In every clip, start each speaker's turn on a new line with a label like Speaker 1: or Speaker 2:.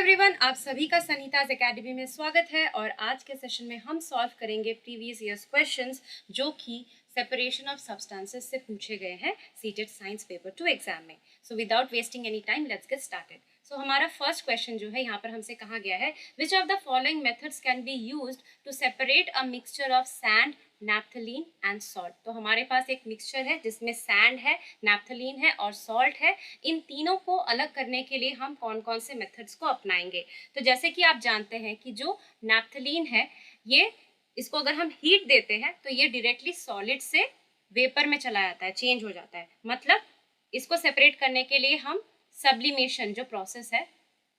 Speaker 1: Everyone, आप सभी का सनीताज एकेडमी में स्वागत है। और आज के सेशन में हम सॉल्व करेंगे प्रीवियस ईयर्स क्वेश्चंस जो कि सेपरेशन ऑफ सब्सटेंसेस से पूछे गए हैं सीटेट साइंस पेपर 2 एग्जाम में। So without wasting any time let's get started. So हमारा फर्स्ट क्वेश्चन जो है यहाँ पर हमसे कहा गया है, which of the following methods can be used to separate a mixture of sand, naphthalene and salt. तो हमारे पास एक मिक्सचर है जिसमें सैंड है, नैप्थलीन है और सॉल्ट है। इन तीनों को अलग करने के लिए हम कौन कौन से मेथड्स को अपनाएंगे। तो जैसे कि आप जानते हैं कि जो नैप्थलीन है, ये इसको अगर हम हीट देते हैं तो ये डायरेक्टली सॉलिड से वेपर में चला जाता है, चेंज हो जाता है। मतलब इसको सेपरेट करने के लिए हम सब्लिमेशन जो प्रोसेस है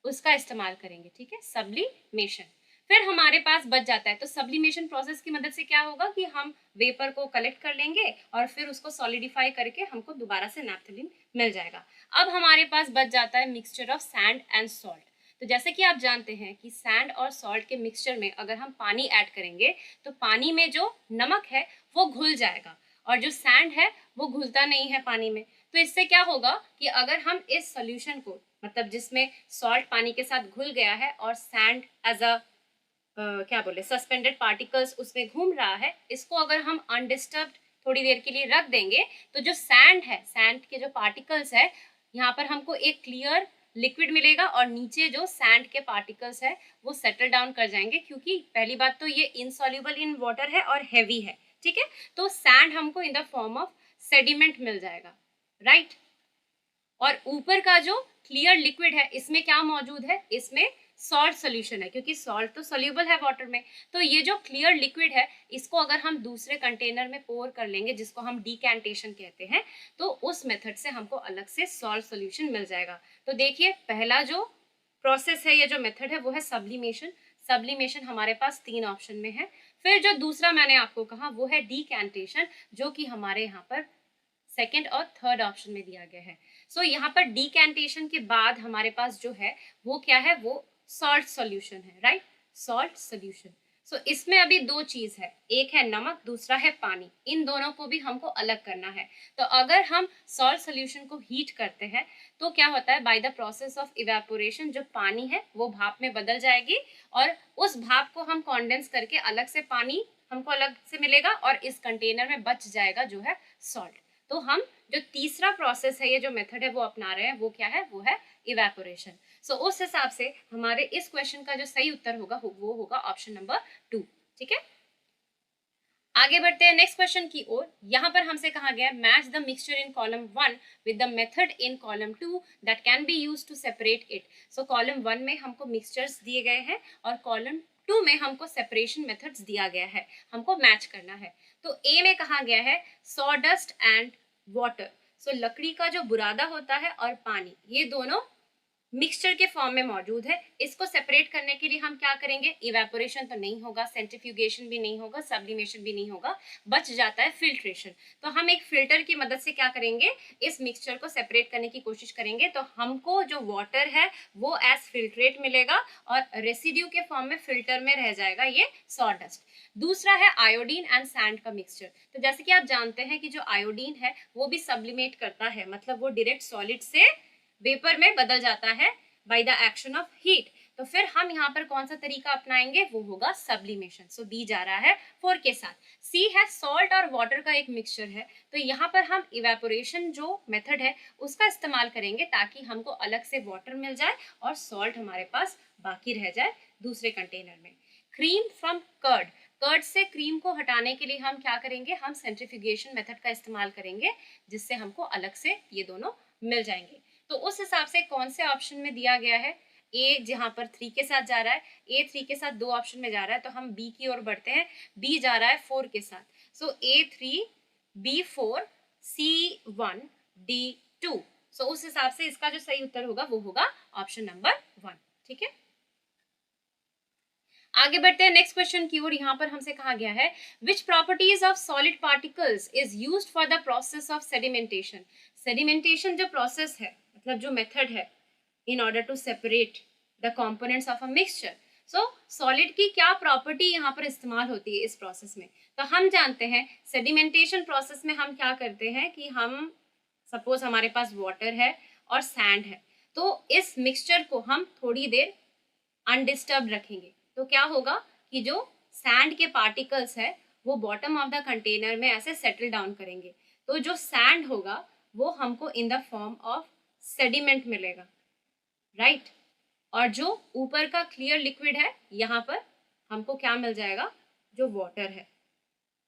Speaker 1: उसका इस्तेमाल करेंगे। ठीक है, सब्लिमेशन। फिर हमारे पास बच जाता है, तो सब्लिमेशन प्रोसेस की मदद से क्या होगा कि हम वेपर को कलेक्ट कर लेंगे और फिर उसको सॉलिडिफाई करके हमको दोबारा से नैप्थलीन मिल जाएगा। अब हमारे पास बच जाता है mixture of sand and salt. तो जैसे कि आप जानते हैं कि सैंड और सॉल्ट के मिक्सचर में अगर हम पानी ऐड करेंगे तो पानी में जो नमक है वो घुल जाएगा और जो सैंड है वो घुलता नहीं है पानी में। तो इससे क्या होगा कि अगर हम इस सोल्यूशन को, मतलब जिसमें सॉल्ट पानी के साथ घुल गया है और सैंड एज अ क्या बोले सस्पेंडेड पार्टिकल्स उसमें घूम रहा है, इसको अगर हम अनडिस्टर्ब्ड थोड़ी देर के लिए रख देंगे तो जो सैंड है, सैंड के जो पार्टिकल्स है, यहाँ पर हमको एक क्लियर लिक्विड मिलेगा और नीचे जो सैंड के पार्टिकल्स है वो सेटल डाउन कर जाएंगे, क्योंकि पहली बात तो ये इनसॉल्युबल इन वाटर है और हैवी है। ठीक है, तो सैंड हमको in the form of sediment मिल जाएगा, राइट। और ऊपर का जो क्लियर लिक्विड है इसमें क्या मौजूद है, इसमें सॉल्ट सोल्यूशन है, क्योंकि सॉल्ट तो सोल्यूबल है वाटर में। तो ये जो क्लियर लिक्विड है इसको अगर हम दूसरे कंटेनर में पोर कर लेंगे, जिसको हम डिकैंटेशन कहते हैं, तो उस मेथड से हमको अलग से सॉल्ट सोल्यूशन मिल जाएगा। तो देखिए, पहला जो प्रोसेस है, ये जो मेथड है वो है सब्लिमेशन। सब्लिमेशन हमारे पास 3 ऑप्शन में है। फिर जो दूसरा मैंने आपको कहा वो है डिकैंटेशन, जो कि हमारे यहाँ पर सेकेंड और थर्ड ऑप्शन में दिया गया है। सो यहाँ पर डिकैंटेशन के बाद हमारे पास जो है वो क्या है, वो सॉल्ट सॉल्यूशन है, राइट, सॉल्ट सॉल्यूशन। सो इसमें अभी 2 चीज है, एक है नमक, दूसरा है पानी। इन दोनों को भी हमको अलग करना है। तो अगर हम सॉल्ट सॉल्यूशन को हीट करते हैं तो क्या होता है, by the process of evaporation जो पानी है वो भाप में बदल जाएगी और उस भाप को हम कॉन्डेंस करके अलग से पानी हमको अलग से मिलेगा और इस कंटेनर में बच जाएगा जो है सॉल्ट। तो हम जो तीसरा प्रोसेस है, ये जो मेथड है वो अपना रहे हैं, वो क्या है, वो है इवेपोरेशन। सो उस हिसाब से हमारे इस क्वेश्चन का जो सही उत्तर होगा वो होगा ऑप्शन नंबर 2। ठीक है, आगे बढ़ते हैं नेक्स्ट क्वेश्चन की ओर। यहाँ पर हमसे कहा गया, match the mixture in column 1 with the method in column 2 that can be used to separate it. So column 1 में हमको मिक्सचर्स दिए गए हैं और कॉलम 2 में हमको सेपरेशन मेथड्स दिया गया है, हमको मैच करना है। तो ए में कहा गया है सॉडस्ट एंड वाटर। सो लकड़ी का जो बुरादा होता है और पानी, ये दोनों मिक्सचर के फॉर्म में मौजूद है। इसको सेपरेट करने के लिए हम क्या करेंगे, इवेपोरेशन तो नहीं होगा, सेंट्रीफ्यूगेशन भी नहीं होगा, सब्लिमेशन भी नहीं होगा, बच जाता है फिल्ट्रेशन। तो हम एक फिल्टर की मदद से क्या करेंगे, इस मिक्सचर को सेपरेट करने की कोशिश करेंगे। तो हमको जो वाटर है वो एज फिल्ट्रेट मिलेगा और रेसिड्यू के फॉर्म में फिल्टर में रह जाएगा ये सॉडस्ट। दूसरा है आयोडीन एंड सैंड का मिक्सचर। तो जैसे कि आप जानते हैं कि जो आयोडीन है वो भी सब्लिमेट करता है, मतलब वो डायरेक्ट सॉलिड से वेपर में बदल जाता है bye the action of heat. तो फिर हम यहाँ पर कौन सा तरीका अपनाएंगे, वो होगा सब्लिमेशन। सो बी जा रहा है 4 के साथ। सी है सॉल्ट और वाटर का एक मिक्सचर है। तो यहाँ पर हम इवेपोरेशन जो मेथड है उसका इस्तेमाल करेंगे ताकि हमको अलग से वाटर मिल जाए और सॉल्ट हमारे पास बाकी रह जाए दूसरे कंटेनर में। क्रीम फ्रॉम कर्ड, कर्ड से क्रीम को हटाने के लिए हम क्या करेंगे, हम सेंट्रीफ्यूगेशन मेथड का इस्तेमाल करेंगे, जिससे हमको अलग से ये दोनों मिल जाएंगे। तो उस हिसाब से कौन से ऑप्शन में दिया गया है, ए जहाँ पर 3 के साथ जा रहा है, ए 3 के साथ 2 ऑप्शन में जा रहा है, तो हम बी की ओर बढ़ते हैं। बी जा रहा है 4 के साथ। सो ए 3, बी 4, सी 1, डी 2। सो उस हिसाब से इसका जो सही उत्तर होगा वो होगा ऑप्शन नंबर 1। ठीक है, आगे बढ़ते हैं नेक्स्ट क्वेश्चन की ओर। यहाँ पर हमसे कहा गया है, which properties of solid particles is used for the process of sedimentation. Sedimentation जो प्रोसेस है, मतलब जो मेथड है in order to separate the components of a mixture. So solid की क्या प्रॉपर्टी यहाँ पर इस्तेमाल होती है इस प्रोसेस में। तो हम जानते हैं सेडिमेंटेशन प्रोसेस में हम क्या करते हैं कि हम सपोज हमारे पास वाटर है और सैंड है, तो इस मिक्सचर को हम थोड़ी देर अनडिस्टर्ब रखेंगे तो क्या होगा कि जो सैंड के पार्टिकल्स है वो बॉटम ऑफ द कंटेनर में ऐसे सेटल डाउन करेंगे, तो जो सैंड होगा वो हमको in the form of sediment मिलेगा, राइट। और जो ऊपर का क्लियर लिक्विड है यहाँ पर हमको क्या मिल जाएगा, जो वाटर है।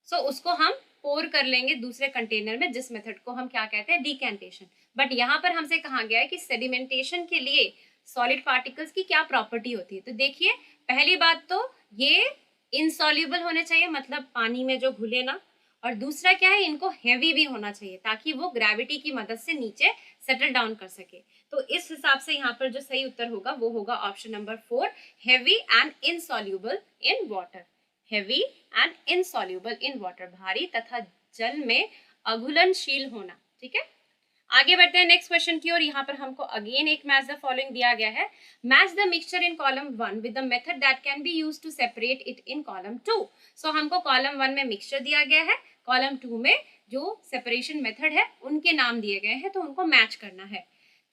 Speaker 1: सो उसको हम पोर कर लेंगे दूसरे कंटेनर में, जिस मेथड को हम क्या कहते हैं, डिकैंटेशन। बट यहाँ पर हमसे कहा गया है कि सेडिमेंटेशन के लिए सॉलिड पार्टिकल्स की क्या प्रॉपर्टी होती है। तो देखिए, पहली बात तो ये इनसॉल्युबल होने चाहिए, मतलब पानी में जो घुले ना, और दूसरा क्या है, इनको हैवी भी होना चाहिए ताकि वो ग्रेविटी की मदद से नीचे सेटल डाउन कर सके। तो इस हिसाब से यहाँ पर जो सही उत्तर होगा वो होगा option number 4, heavy and insoluble in water. Heavy and insoluble in water, भारी तथा जल में अघुलनशील होना। ठीक है, आगे बढ़ते हैं नेक्स्ट क्वेश्चन की ओर। यहाँ पर हमको अगेन एक मैच द फॉलोइंग दिया गया है। Match the mixture in column 1 with the method that can be used to separate it in column 2। So हमको कॉलम 1 में मिक्सचर दिया गया है, कॉलम 2 में जो सेपरेशन मेथड है उनके नाम दिए गए हैं, तो उनको मैच करना है।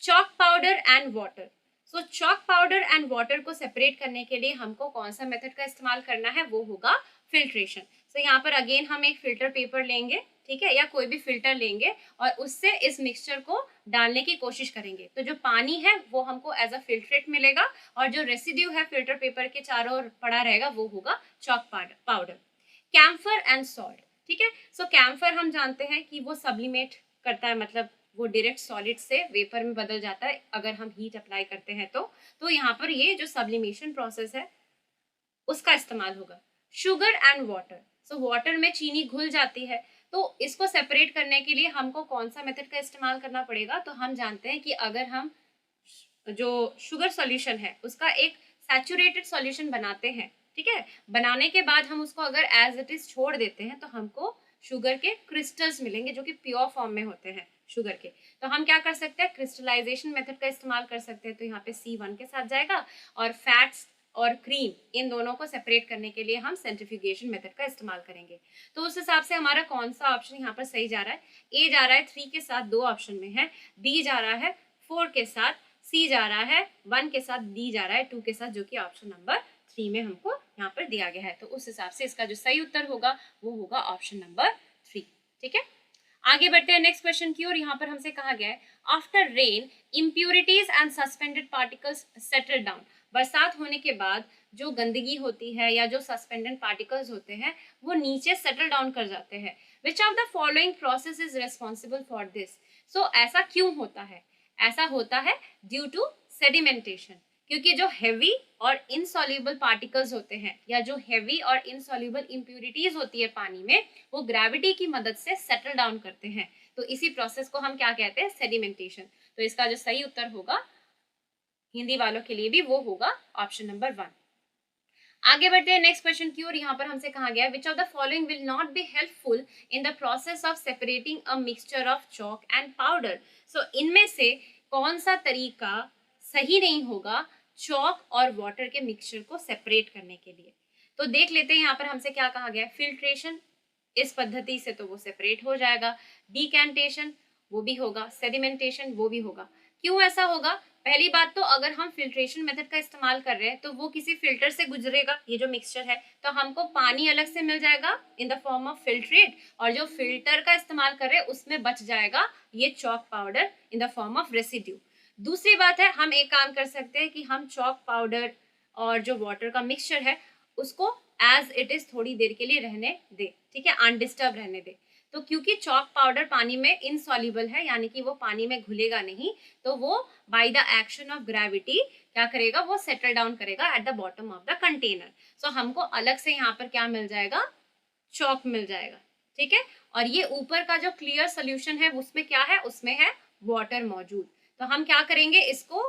Speaker 1: Chalk powder and water. So chalk powder and water को सेपरेट करने के लिए हमको कौन सा मेथड का इस्तेमाल करना है, वो होगा फिल्ट्रेशन। सो यहाँ पर अगेन हम एक फिल्टर पेपर लेंगे, ठीक है, या कोई भी फिल्टर लेंगे और उससे इस मिक्सचर को डालने की कोशिश करेंगे। तो जो पानी है वो हमको एज अ फिल्ट्रेट मिलेगा और जो रेसिड्यू है फिल्टर पेपर के चारों ओर पड़ा रहेगा वो होगा chalk powder. Camphor and salt, ठीक है। सो कैम्फर हम जानते हैं कि वो सब्लिमेट करता है, मतलब वो डायरेक्ट सॉलिड से वेपर में बदल जाता है अगर हम हीट अप्लाई करते हैं तो यहाँ पर ये जो सब्लिमेशन प्रोसेस है उसका इस्तेमाल होगा। Sugar and water. So water में चीनी घुल जाती है, तो इसको सेपरेट करने के लिए हमको कौन सा मेथड का इस्तेमाल करना पड़ेगा। तो हम जानते हैं कि अगर हम जो शुगर सॉल्यूशन है उसका एक सैचुरेटेड सॉल्यूशन बनाते हैं, ठीक है, बनाने के बाद हम उसको अगर एज इट इज छोड़ देते हैं तो हमको शुगर के क्रिस्टल्स मिलेंगे जो कि प्योर फॉर्म में होते हैं शुगर के। तो हम क्या कर सकते हैं, क्रिस्टलाइजेशन मेथड का इस्तेमाल कर सकते हैं। तो यहाँ पे C1 के साथ जाएगा और फैट्स और क्रीम इन दोनों को सेपरेट करने के लिए हम सेंट्रीफ्यूगेशन मेथड का इस्तेमाल करेंगे। तो उस हिसाब से हमारा कौन सा ऑप्शन यहाँ पर सही जा रहा है। ए जा रहा है 3 के साथ, 2 ऑप्शन में है। बी जा रहा है 4 के साथ, सी जा रहा है 1 के साथ, डी जा रहा है 2 के साथ, जो कि ऑप्शन नंबर 3 में हमको यहाँ पर दिया गया है। तो उस हिसाब से इसका जो सही उत्तर होगा वो होगा ऑप्शन नंबर 3। ठीक है, आगे बढ़ते हैं नेक्स्ट क्वेश्चन की ओर। यहाँ पर हमसे कहा गया है after rain impurities and suspended particles settle down. बरसात होने के बाद जो गंदगी होती है या जो सस्पेंडेड पार्टिकल्स होते हैं वो नीचे सेटल डाउन कर जाते हैं। Which of the following process is responsible for this. So ऐसा क्यों होता है, ऐसा होता है ड्यू टू सेडिमेंटेशन, क्योंकि जो हेवी और इनसॉल्युबल पार्टिकल्स होते हैं या जो हेवी और इनसॉल्युबल इम्प्यूरिटीज होती है पानी में, वो ग्रेविटी की मदद से सेटल डाउन करते हैं। तो इसी प्रोसेस को हम क्या कहते हैं, सेडिमेंटेशन। तो इसका जो सही उत्तर होगा हिंदी वालों के लिए भी वो होगा ऑप्शन नंबर 1। आगे बढ़ते हैं नेक्स्ट क्वेश्चन की ओर। यहाँ पर हमसे कहा गया which of the following will not be helpful in the process of separating a mixture of chalk and powder. So इनमें से कौन सा तरीका सही नहीं होगा चॉक और वाटर के मिक्सचर को सेपरेट करने के लिए। तो देख लेते हैं यहाँ पर हमसे क्या कहा गया है। फिल्ट्रेशन, इस पद्धति से तो वो सेपरेट हो जाएगा। डिकैंटेशन वो भी होगा, सेडिमेंटेशन वो भी होगा। क्यों ऐसा होगा, पहली बात तो अगर हम फिल्ट्रेशन मेथड का इस्तेमाल कर रहे हैं तो वो किसी फिल्टर से गुजरेगा, ये जो मिक्सचर है, तो हमको पानी अलग से मिल जाएगा इन द फॉर्म ऑफ फिल्ट्रेट, और जो फिल्टर का इस्तेमाल कर रहे हैं उसमें बच जाएगा ये chalk powder in the form of residue. दूसरी बात है, हम एक काम कर सकते हैं कि हम चॉक पाउडर और जो वाटर का मिक्सचर है उसको एज इट इज थोड़ी देर के लिए रहने दे, ठीक है, अनडिस्टर्ब रहने दे। तो क्योंकि चॉक पाउडर पानी में इनसॉल्युबल है, यानी कि वो पानी में घुलेगा नहीं, तो वो by the action of gravity क्या करेगा, वो सेटल डाउन करेगा at the bottom of the container. So हमको अलग से यहाँ पर क्या मिल जाएगा, चॉक मिल जाएगा, ठीक है। और ये ऊपर का जो क्लियर सोल्यूशन है उसमें क्या है, उसमें है वाटर मौजूद। तो हम क्या करेंगे, इसको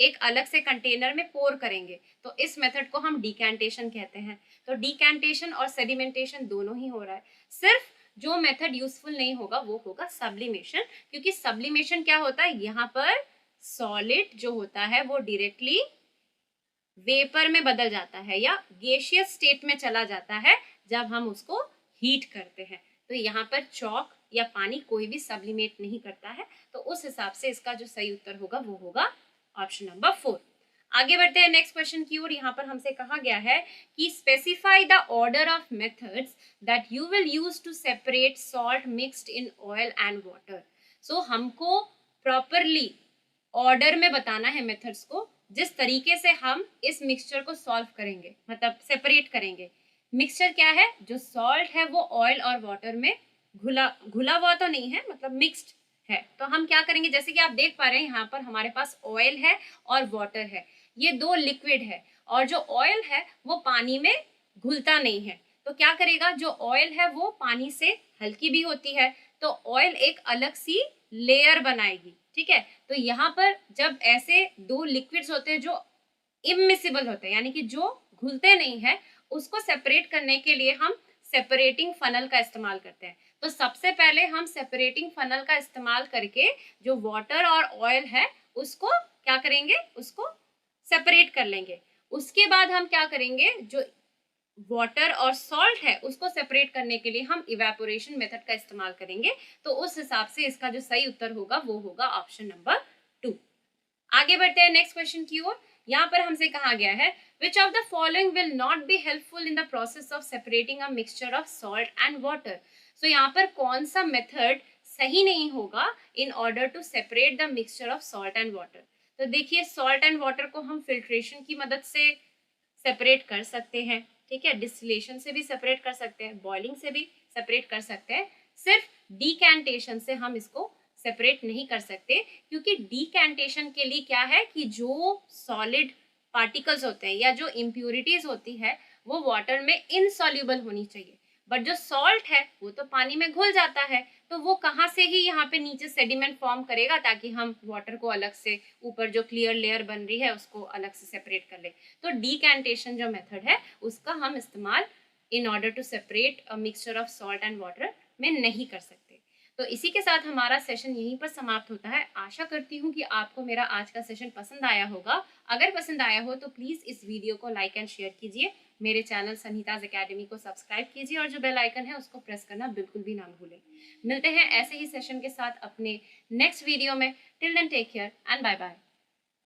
Speaker 1: एक अलग से कंटेनर में पोर करेंगे। तो इस मेथड को हम डिकैंटेशन कहते हैं। तो डिकैंटेशन और सेडिमेंटेशन दोनों ही हो रहा है। सिर्फ जो मेथड यूजफुल नहीं होगा वो होगा सब्लिमेशन, क्योंकि सब्लिमेशन क्या होता है, यहाँ पर सॉलिड जो होता है वो डायरेक्टली वेपर में बदल जाता है या गैसियस स्टेट में चला जाता है जब हम उसको हीट करते हैं। तो यहाँ पर चॉक या पानी कोई भी सब्लिमेट नहीं करता है। तो उस हिसाब से इसका जो सही उत्तर होगा वो होगा ऑप्शन नंबर 4। आगे बढ़ते हैं नेक्स्ट क्वेश्चन की ओर। यहाँ पर हमसे कहा गया है कि specify the order of methods that you will use to separate salt mixed in oil and water. So हमको प्रॉपरली ऑर्डर में बताना है मेथड्स को, जिस तरीके से हम इस मिक्सचर को सॉल्व करेंगे, मतलब सेपरेट करेंगे। मिक्सचर क्या है? जो सॉल्ट है वो ऑयल और वाटर में घुला घुला हुआ तो नहीं है, मतलब मिक्स्ड है। तो हम क्या करेंगे, जैसे कि आप देख पा रहे हैं यहाँ पर हमारे पास ऑयल है और वाटर है, ये दो लिक्विड है, और जो ऑयल है वो पानी में घुलता नहीं है। तो क्या करेगा, जो ऑयल है वो पानी से हल्की भी होती है, तो ऑयल एक अलग सी लेयर बनाएगी, ठीक है। तो यहाँ पर जब ऐसे दो लिक्विड्स होते हैं जो इमिसिबल होते हैं, यानी कि जो घुलते नहीं है, उसको सेपरेट करने के लिए हम सेपरेटिंग फनल का इस्तेमाल करते हैं। तो सबसे पहले हम सेपरेटिंग फनल का इस्तेमाल करके जो वाटर और ऑयल है उसको क्या करेंगे, उसको सेपरेट कर लेंगे। उसके बाद हम क्या करेंगे, जो वाटर और सॉल्ट है उसको सेपरेट करने के लिए हम इवेपोरेशन मेथड का इस्तेमाल करेंगे। तो उस हिसाब से इसका जो सही उत्तर होगा वो होगा ऑप्शन नंबर 2। आगे बढ़ते हैं नेक्स्ट क्वेश्चन की ओर। यहाँ पर हमसे कहा गया है which of the following will not be helpful in the process of separating a mixture of salt and water. So यहाँ पर कौन सा मेथड सही नहीं होगा in order to separate the mixture of salt and water. तो देखिए, salt and water को हम फिल्ट्रेशन की मदद से सेपरेट कर सकते हैं, ठीक है, डिस्टिलेशन से भी सेपरेट कर सकते हैं, बॉइलिंग से भी सेपरेट कर सकते हैं। सिर्फ डीकैंटेशन से हम इसको सेपरेट नहीं कर सकते, क्योंकि डीकैंटेशन के लिए क्या है कि जो सॉलिड पार्टिकल्स होते हैं या जो इम्प्यूरिटीज होती है वो वाटर में इनसॉल्युबल होनी चाहिए। बट जो सॉल्ट है वो तो पानी में घुल जाता है, तो वो कहाँ से ही यहाँ पे नीचे सेडिमेंट फॉर्म करेगा ताकि हम वाटर को अलग से, ऊपर जो क्लियर लेयर बन रही है उसको अलग से सेपरेट कर ले। तो डीकैंटेशन जो मेथड है उसका हम इस्तेमाल in order to separate a mixture of salt and water में नहीं कर सकते। तो इसी के साथ हमारा सेशन यहीं पर समाप्त होता है। आशा करती हूँ कि आपको मेरा आज का सेशन पसंद आया होगा। अगर पसंद आया हो तो प्लीज़ इस वीडियो को लाइक एंड शेयर कीजिए, मेरे चैनल सनीताज एकेडमी को सब्सक्राइब कीजिए और जो बेल आइकन है उसको प्रेस करना बिल्कुल भी ना भूलें। मिलते हैं ऐसे ही सेशन के साथ अपने नेक्स्ट वीडियो में। Till then take care and bye bye.